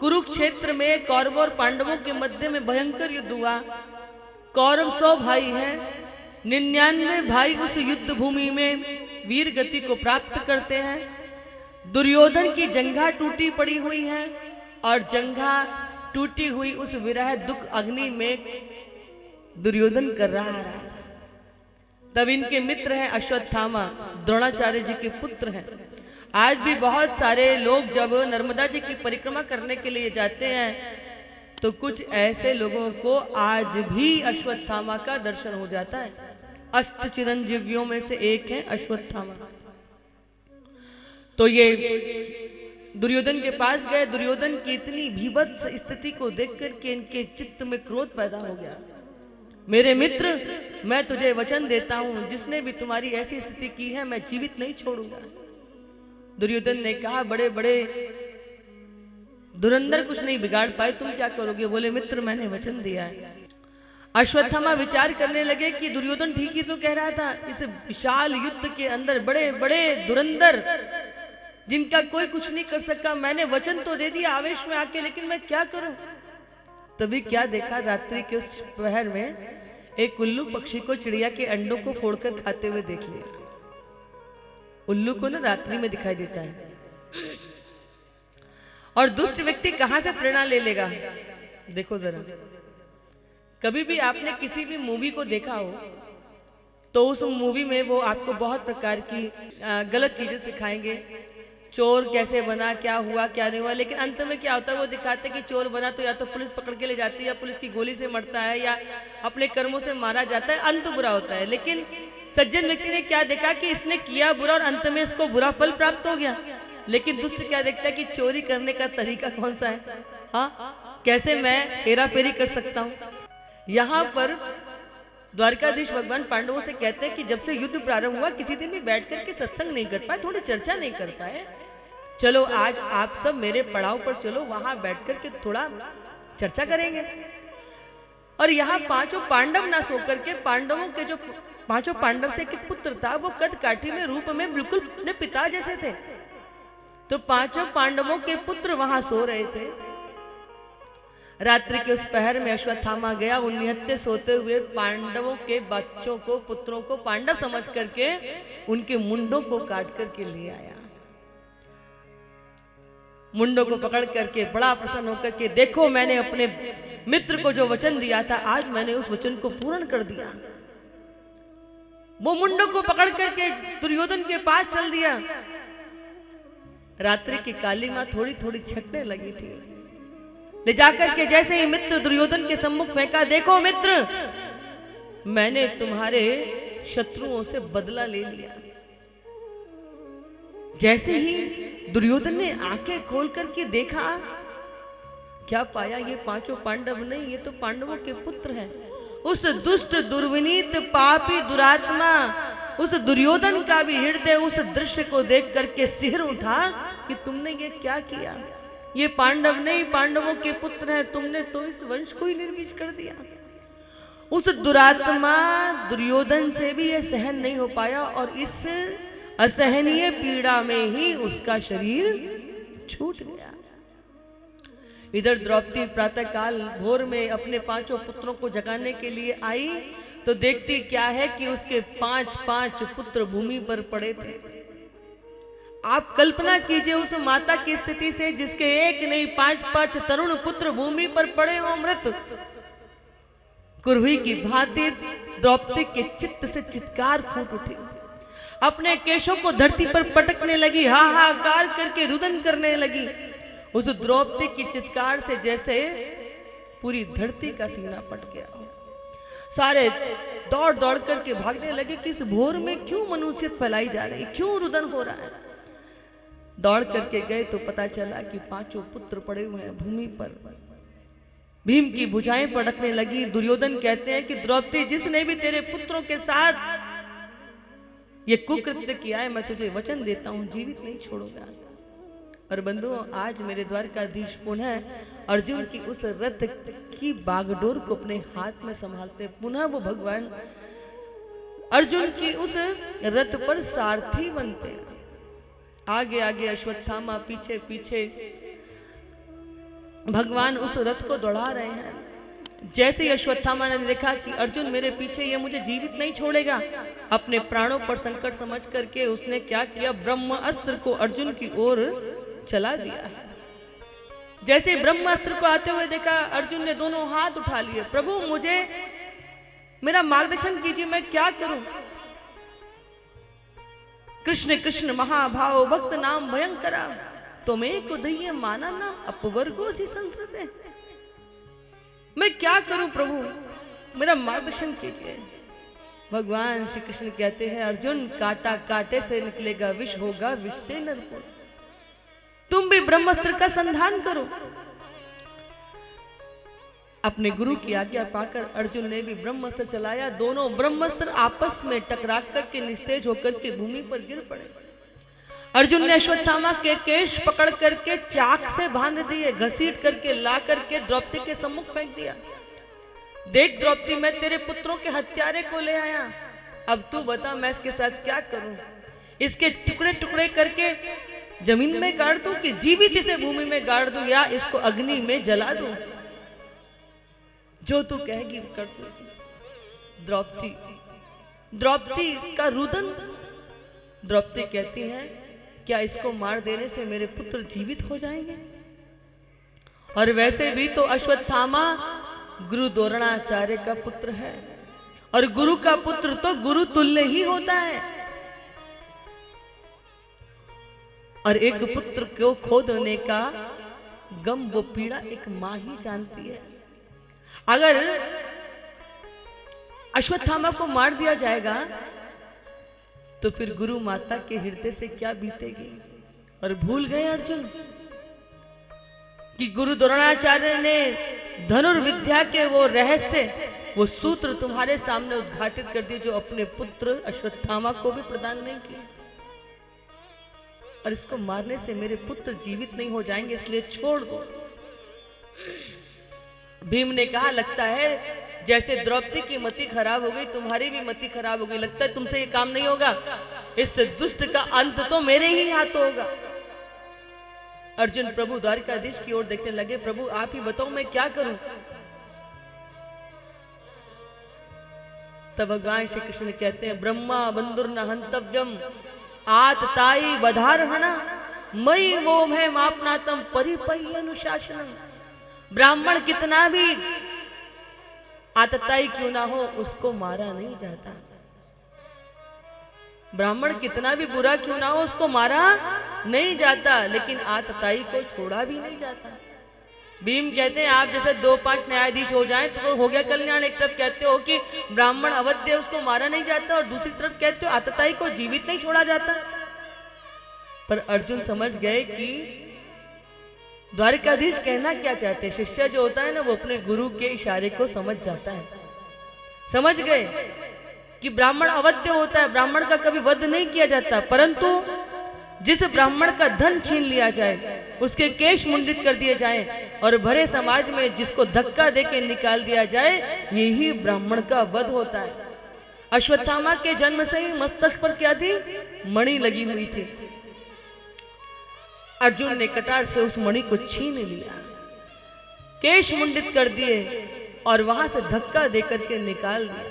कुरुक्षेत्र में कौरवों और पांडवों के मध्य में भयंकर युद्ध हुआ। कौरव 100 भाई हैं, 99 भाई उस युद्ध भूमि में वीर गति को प्राप्त करते हैं। दुर्योधन की जंघा टूटी पड़ी हुई है और जंघा टूटी हुई उस विरह दुख अग्नि में दुर्योधन कर रहा था। तब इनके मित्र हैं अश्वत्थामा, द्रोणाचार्य जी के पुत्र हैं। आज भी बहुत सारे लोग जब नर्मदा जी की परिक्रमा करने के लिए जाते हैं तो कुछ ऐसे लोगों को आज भी अश्वत्थामा का दर्शन हो जाता है। अष्ट चिरंजीवियों में से एक है अश्वत्थामा। तो ये दुर्योधन के पास गए। दुर्योधन की इतनी भीभत्स स्थिति को देखकर के इनके चित्त में क्रोध पैदा हो गया। मेरे मित्र, मैं तुझे वचन देता हूं, जिसने भी तुम्हारी ऐसी स्थिति की है मैं जीवित नहीं छोड़ूंगा। दुर्योधन ने कहा, बड़े बड़े धुरंधर कुछ नहीं बिगाड़ पाए, तुम क्या करोगे? बोले, मित्र मैंने वचन दिया है। अश्वत्थामा विचार करने लगे कि दुर्योधन ठीक ही तो कह रहा था। इस विशाल युद्ध के अंदर बड़े बड़े धुरंधर जिनका कोई कुछ नहीं कर सका, मैंने वचन तो दे दिया आवेश में आके, लेकिन मैं क्या करूं? तभी क्या देखा, रात्रि के उस पहर में एक उल्लू पक्षी को चिड़िया के अंडों को फोड़कर खाते हुए देख लिया। उल्लू को ना रात्रि में दिखाई देता है। और दुष्ट व्यक्ति कहां से प्रेरणा ले लेगा? देखो जरा, कभी भी आपने किसी भी मूवी को देखा हो तो उस मूवी में वो आपको बहुत प्रकार की गलत चीजें सिखाएंगे। चोर कैसे बना, क्या हुआ क्या नहीं हुआ, लेकिन अंत में क्या होता है वो दिखाते हैं कि चोर बना तो या तो पुलिस पकड़ के ले जाती है, या पुलिस की गोली से मरता है, या अपने कर्मों से मारा जाता है, अंत बुरा होता है। लेकिन सज्जन व्यक्ति ने क्या देखा कि इसने किया बुरा और अंत में इसको बुरा फल प्राप्त हो गया। लेकिन दुष्ट क्या देखता है कि चोरी करने का तरीका कौन सा है, हाँ, कैसे मैं हेरा फेरी कर सकता हूं। यहाँ पर द्वारकाधीश भगवान पांडवों से कहते हैं कि जब से युद्ध प्रारंभ हुआ किसी दिन भी बैठ करके सत्संग नहीं कर पाए, थोड़ी चर्चा नहीं कर पाए। चलो आज आप सब मेरे पड़ाव पर चलो, वहां बैठ करके थोड़ा चर्चा करेंगे। और यहाँ पांचों पांडव ना सो करके, पांडवों के जो पांचों पांडव से एक पुत्र था वो कद काठी में रूप में बिल्कुल अपने पिता जैसे थे। तो पांचों पांडवों के पुत्र वहां सो रहे थे। रात्रि के उस पहर में अश्वत्थामा गया, उन निहत्थे सोते हुए पांडवों के बच्चों को, पुत्रों को पांडव समझ करके उनके मुंडों को काट करके ले आया। मुंडों को पकड़ करके बड़ा प्रसन्न होकर के, देखो मैंने अपने मित्र को जो वचन दिया था आज मैंने उस वचन को पूर्ण कर दिया। वो मुंडों को पकड़ करके दुर्योधन के पास चल दिया। रात्रि की काली मां थोड़ी थोड़ी छटने लगी थी। ले जाकर के जैसे ही मित्र दुर्योधन के सम्मुख फेंका, देखो मित्र, मैंने तुम्हारे शत्रुओं से बदला ले लिया। जैसे ही दुर्योधन ने आंखें खोल करके देखा, क्या पाया? ये पांचों पांडव नहीं, ये तो पांडवों के पुत्र हैं। उस दुष्ट दुर्विनीत पापी दुरात्मा उस दुर्योधन का भी हृदय उस दृश्य को देख करके सिहर उठा कि तुमने ये क्या किया? ये पांडव नहीं, पांडवों के पुत्र हैं, तुमने तो इस वंश को ही निर्वीज कर दिया। उस दुरात्मा दुर्योधन से भी यह सहन नहीं हो पाया और इस असहनीय पीड़ा में ही उसका शरीर छूट गया। इधर द्रौपदी प्रातःकाल भोर में अपने पांचों पुत्रों को जगाने के लिए आई तो देखती क्या है कि उसके 5-5 पुत्र भूमि पर पड़े थे। आप कल्पना कीजिए उस माता की स्थिति से जिसके एक नहीं 5-5 तरुण पुत्र भूमि पर पड़े हो मृत। कुरही की भांति द्रौपदी के चित्त से चित्कार फूट उठी, अपने केशों को धरती पर पटकने लगी, हाहाकार करके रुदन करने लगी। उस द्रौपदी की चित्कार से जैसे पूरी धरती का सीना फट गया। सारे दौड़ दौड़ करके भागने लगे कि इस भोर में क्यों मनुष्यत फैलाई जा रही, क्यों रुदन हो रहा है। दौड़ करके गए तो पता चला कि पांचों पुत्र पड़े हुए हैं भूमि पर। भीम की भुजाएं पटकने लगी। दुर्योधन कहते हैं कि द्रौपदी, जिसने भी तेरे पुत्रों के साथ ये कुकृत्य किया है, मैं तुझे वचन देता हूं जीवित नहीं छोड़ूंगा। और बंधुओं, आज मेरे द्वारकाधीश पुनः अर्जुन की उस रथ की बागडोर को अपने हाथ में संभालते, पुनः वो भगवान अर्जुन की उस रथ पर सारथी बनते। आगे आगे अश्वत्थामा, पीछे पीछे भगवान उस रथ को दौड़ा रहे हैं। जैसे ही अश्वत्थामा ने देखा कि अर्जुन मेरे पीछे, ये मुझे जीवित नहीं छोड़ेगा, अपने प्राणों पर संकट समझ करके उसने क्या किया, ब्रह्म अस्त्र को अर्जुन की ओर चला दिया। जैसे ब्रह्म अस्त्र को आते हुए देखा, अर्जुन ने दोनों हाथ उठा लिए, प्रभु मुझे मेरा मार्गदर्शन कीजिए, मैं क्या करूं। कृष्ण कृष्ण महाभाव भक्त नाम भयंकरा, तुम्हें को दहिए माना नाम अपवर्गो सी संस्कृत, मैं क्या करूं प्रभु, मेरा मार्गदर्शन कीजिए। भगवान श्री कृष्ण कहते हैं, अर्जुन कांटा कांटे से निकलेगा, विष होगा विष से नरपुर, तुम भी ब्रह्मास्त्र का संधान करो। अपने गुरु की आज्ञा पाकर अर्जुन ने भी ब्रह्मास्त्र चलाया। दोनों ब्रह्मास्त्र आपस में टकरा करके निस्तेज होकर के भूमि पर गिर पड़े। अर्जुन ने अश्वत्थामा के केश पकड़ करके चाक से बांध दिए, घसीट करके ला करके द्रौपदी के सम्मुख फेंक दिया। देख द्रौपदी, मैं तेरे पुत्रों के हत्यारे को ले आया, अब तू बता मैं इसके साथ क्या करूं। इसके टुकड़े टुकड़े करके जमीन में गाड़ दूं कि जीवित इसे भूमि में गाड़ दूं, या इसको अग्नि में जला दूं, जो तू कहेगी कर दूं। द्रौपदी का रुदन। द्रौपदी कहती है, क्या इसको मार देने से मेरे पुत्र जीवित हो जाएंगे। और वैसे भी तो अश्वत्थामा गुरु द्रोणाचार्य का पुत्र है, और गुरु का पुत्र तो गुरु तुल्य ही होता है। और एक पुत्र को खो देने का गम, वो पीड़ा एक मां ही जानती है। अगर अश्वत्थामा को मार दिया जाएगा तो फिर गुरु माता के हृदय से क्या बीतेगी। और भूल गए अर्जुन कि गुरु द्रोणाचार्य ने धनुर्विद्या के वो रहस्य, वो सूत्र तुम्हारे सामने उद्घाटित कर दिए, जो अपने पुत्र अश्वत्थामा को भी प्रदान नहीं किए। और इसको मारने से मेरे पुत्र जीवित नहीं हो जाएंगे, इसलिए छोड़ दो। भीम ने कहा, लगता है जैसे द्रौपदी की मति खराब हो गई, तुम्हारी भी मति खराब हो गई, लगता है तुमसे ये काम नहीं होगा, इस दुष्ट का अंत तो मेरे ही हाथों होगा। अर्जुन प्रभु द्वारकाधीश की ओर देखने लगे, प्रभु आप ही बताओ मैं क्या करूं। तब भगवान श्री कृष्ण कहते हैं, ब्रह्मा बंधुर्न हंतव्यम आतताई बधारहणा मई वो है मापनातम परिपहि अनुशासनम। ब्राह्मण कितना भी आतताई क्यों ना हो, उसको मारा नहीं जाता। ब्राह्मण कितना भी बुरा क्यों ना हो, उसको मारा नहीं जाता, लेकिन आतताई को छोड़ा भी नहीं जाता। भीम कहते हैं, आप जैसे 2-5 न्यायाधीश हो जाएं तो हो गया कल्याण। एक तरफ कहते हो कि ब्राह्मण अवध्य, उसको मारा नहीं जाता, और दूसरी तरफ कहते हो आतताई को जीवित नहीं छोड़ा जाता। पर अर्जुन समझ गए कि द्वारकाधीश कहना क्या चाहते। शिष्य जो होता है ना, वो अपने गुरु के इशारे को समझ जाता है। समझ गए कि ब्राह्मण अवध्य होता है, ब्राह्मण का कभी वध नहीं किया जाता, परंतु जिस ब्राह्मण का धन छीन लिया जाए, उसके केश मुंडित कर दिए जाए, और भरे समाज में जिसको धक्का देके निकाल दिया जाए, यही ब्राह्मण का वध होता है। अश्वत्थामा के जन्म से ही मस्तक पर क्या थी, मणि लगी हुई थी। अर्जुन ने कटार से उस मणि को छीन लिया, केश मुंडित कर दिए और वहां से धक्का देकर के निकाल दिया।